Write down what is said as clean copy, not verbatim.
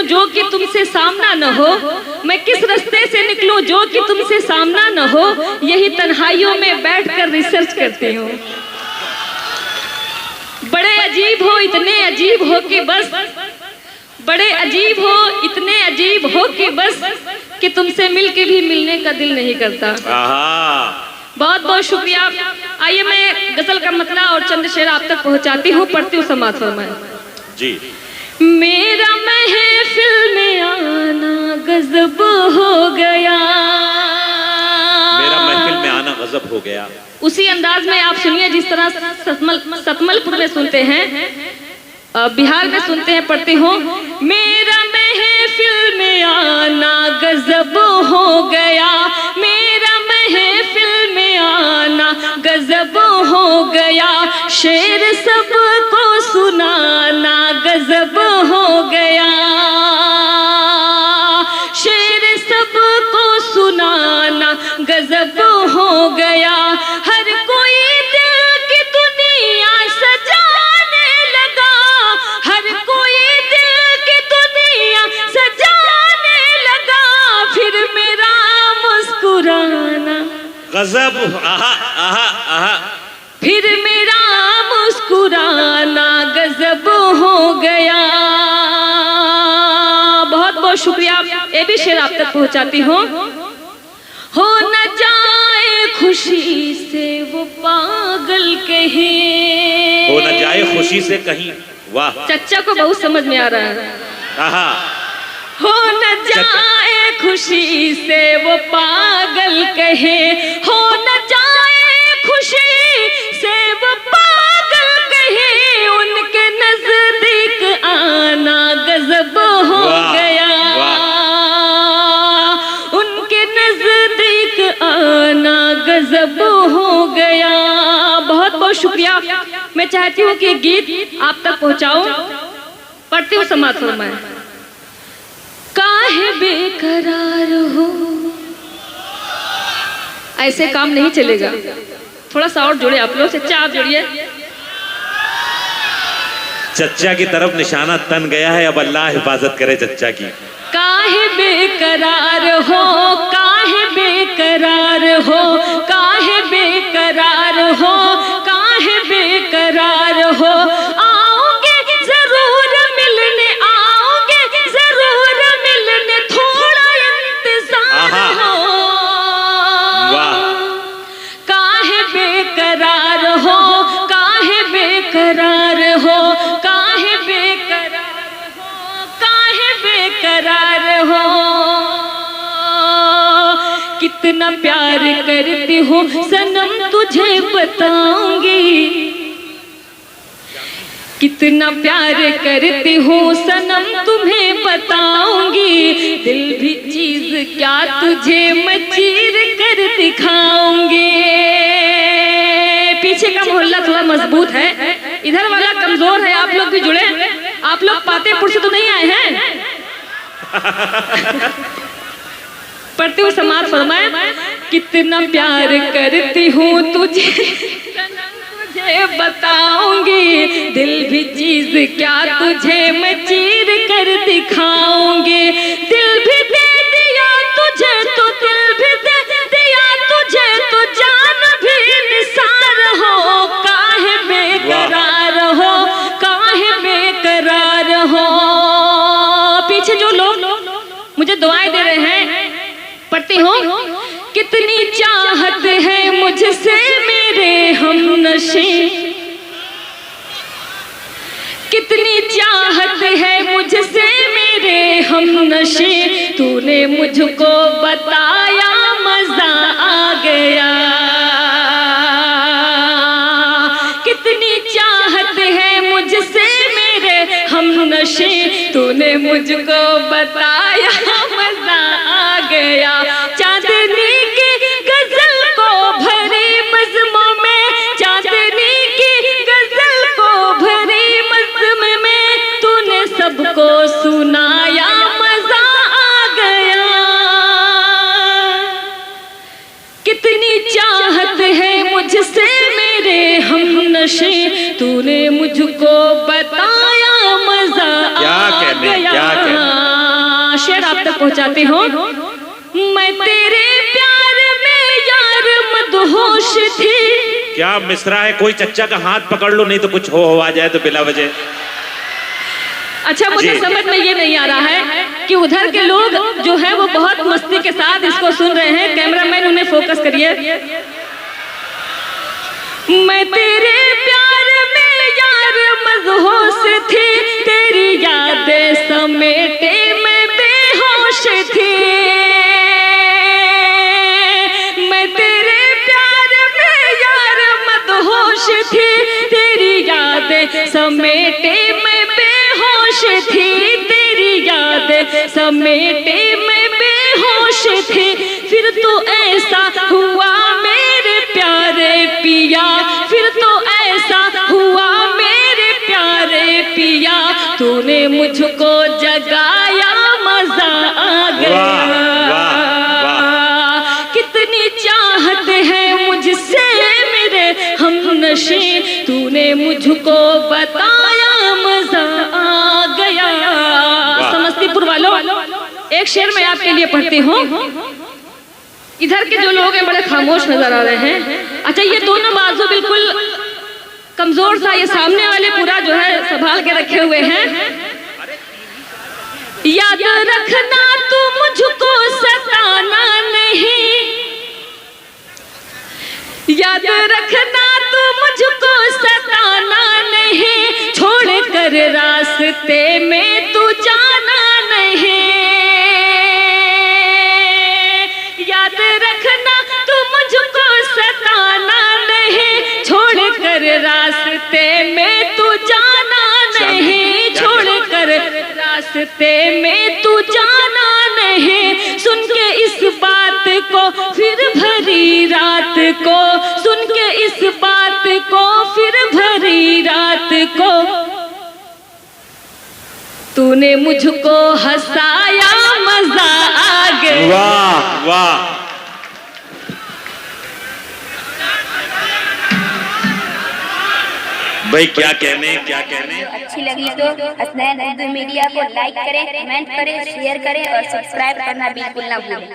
निकलूं जो कि तुमसे सामना न हो, मैं किस रास्ते से निकलूं जो कि तुमसे सामना न हो, यही तन्हाइयों में बैठकर रिसर्च करती हूँ। बड़े अजीब हो, इतने अजीब हो कि बस, बड़े अजीब हो, इतने अजीब हो कि बस, कि तुमसे मिलके भी मिलने का दिल नहीं करता। बहुत बहुत शुक्रिया। आइए मैं गजल का मतला और चंद शेर आप तक पहुंचाती हूँ, पढ़ती हूँ, समाज फरमाए जी। मेरा महफिल में आना गजब हो गया, मेरा महफिल में आना गजब हो गया। उसी अंदाज में आप सुनिए जिस तरह सतमलपुर में सुनते हैं, बिहार में सुनते हैं। पढ़ती हूँ, मेरा महफिल में आना गजब हो गया, मेरा महफिल में आना गजब हो गया, शेर सबको सुनाना गजब हो गया, शेर सबको सुनाना गजब हो गया। हर कोई दिल की दुनिया सजाने लगा, हर कोई दिल की दुनिया सजाने लगा, फिर मेरा मुस्कुराना गजब, आहा आहा आहा, फिर मेरा मुस्कुराना गजब हो गया। बहुत बहुत शुक्रिया। ये भी शेर आप तक पहुंचाती हूँ। हो न जाए खुशी से वो पागल कहीं, हो न जाए खुशी से कहीं। वाह, चच्चा को बहुत समझ में आ रहा है। आहा, हो न जाए खुशी से वो पागल कहे, हो न जाए खुशी से वो पागल कहे, उनके नजदीक आना गजब हो गया, उनके नजदीक आना गजब हो गया। बहुत बहुत शुक्रिया। मैं चाहती हूँ कि गीत आप तक पहुँचाऊं, पढ़ती हूँ, समाज फरमाए। काहे बेकरार हो, ऐसे काम नहीं चलेगा, थोड़ा सा और जुड़े आप लोग। चच्चा आप जुड़िए। चच्चा की तरफ निशाना तन गया है, अब अल्लाह हिफाजत करे चच्चा की। काहे बेकरार हो, काहे बेकरार हो, काहे बेकरार हो, काहे बेकरार हो, आओगे जरूर मिलने, आओगे जरूर मिलने, थोड़ा इंतजार हो। काहे बेकरार हो, काहे बेकरार हो, काहे बेकरार हो, काहे बेकरार हो, कितना प्यार करती हूँ सनम तुझे बताऊंगी, कितना प्यार करती हूँ सनम तुम्हें बताऊंगी, दिल भी चीज क्या तुझे मैं चीर कर दिखाऊंगी। पीछे का मोहल्ला थोड़ा मजबूत है, इधर वाला कमजोर है, आप लोग भी जुड़े। आप लोग पातेपुर से तो नहीं आए हैं? पढ़ती हूँ, समाज फरमाए। कितना प्यार करती हूँ तुझे तुझे बताऊंगी, दिल भी चीज क्या तुझे मैं चीर कर दिखाऊंगी, दिल भी दे दिया तुझे तो, दिल भी दे दिया तुझे तो, जान भी निसार हो, काहे बेकरार हो, काहे बेकरार हो। पीछे जो लोग मुझे दुआएं दे रहे हैं, पढ़ती हूँ। कितनी चाहत है मुझसे मेरे हमनशी, कितनी चाहत है मुझसे मेरे हमनशी, तूने मुझको बताया मजा आ गया, कितनी चाहत है मुझसे मेरे हमनशी, तूने मुझको बताया मजा आ गया। चांदनी की गजल को भरी बज़्मों में, चांदनी की गजल को भरी बज़्म में, तूने सबको सुनाया मजा आ गया। कितनी चाहत है मुझसे मेरे हमनशी, तूने मुझको बताया मजा आ गया। शेर आप तक पहुंचाती हूँ। मैं तेरे प्यार में यार मदहोश थी। क्या मिसरा है, कोई चच्चा का हाथ पकड़ लो, नहीं तो कुछ हो आ जाए तो बिला वजह। अच्छा, मुझे समझ में ये नहीं आ रहा है कि उधर के लोग जो है वो बहुत मस्ती के साथ इसको सुन रहे हैं। कैमरामैन उन्हें फोकस करिए। मैं तेरे प्यार में यार मदहोश थी, तेरी यादें समेटे मैं बेहोश थी। मैं तेरे प्यार में यार मदहोश थी, तेरी यादें समेटे मैं बेहोश थी। तेरी यादें समेटे मैं बेहोश थी। फिर तो ऐसा हुआ मेरे प्यारे पिया, फिर तो ऐसा हुआ मेरे प्यारे पिया, तूने मुझको जगाया मजा आ गया। कितनी चाहत है मुझसे मेरे हमनशे, तूने मुझको बताया मजा आ गया। समस्तीपुर वालों, एक शेर मैं आपके लिए पढ़ती हूँ। इधर के जो लोग हैं बड़े खामोश नजर आ रहे हैं। अच्छा, ये दोनों बाजू बिल्कुल कमजोर सा, ये सामने वाले पूरा जो है संभाल के रखे हुए हैं। याद रखना तू मुझको सताना नहीं, याद रखना तू मुझको सताना नहीं, छोड़ कर रास्ते में तू जाना नहीं। याद रखना तू मुझको सताना नहीं, छोड़ कर रास्ते में तू जाना नहीं, छोड़ कर रास्ते में तू जाना नहीं। सुन के इस बात को फिर भरी रात को, सुन के इस बात को फिर भरी रात को, तूने मुझको हंसाया मजा आ गया। वाह वाह, भाई क्या कहने, क्या कहने। अच्छी लगी तो हसनैन उर्दू मीडिया को लाइक करें, कमेंट करें, शेयर करें और सब्सक्राइब करना बिल्कुल ना भूलें।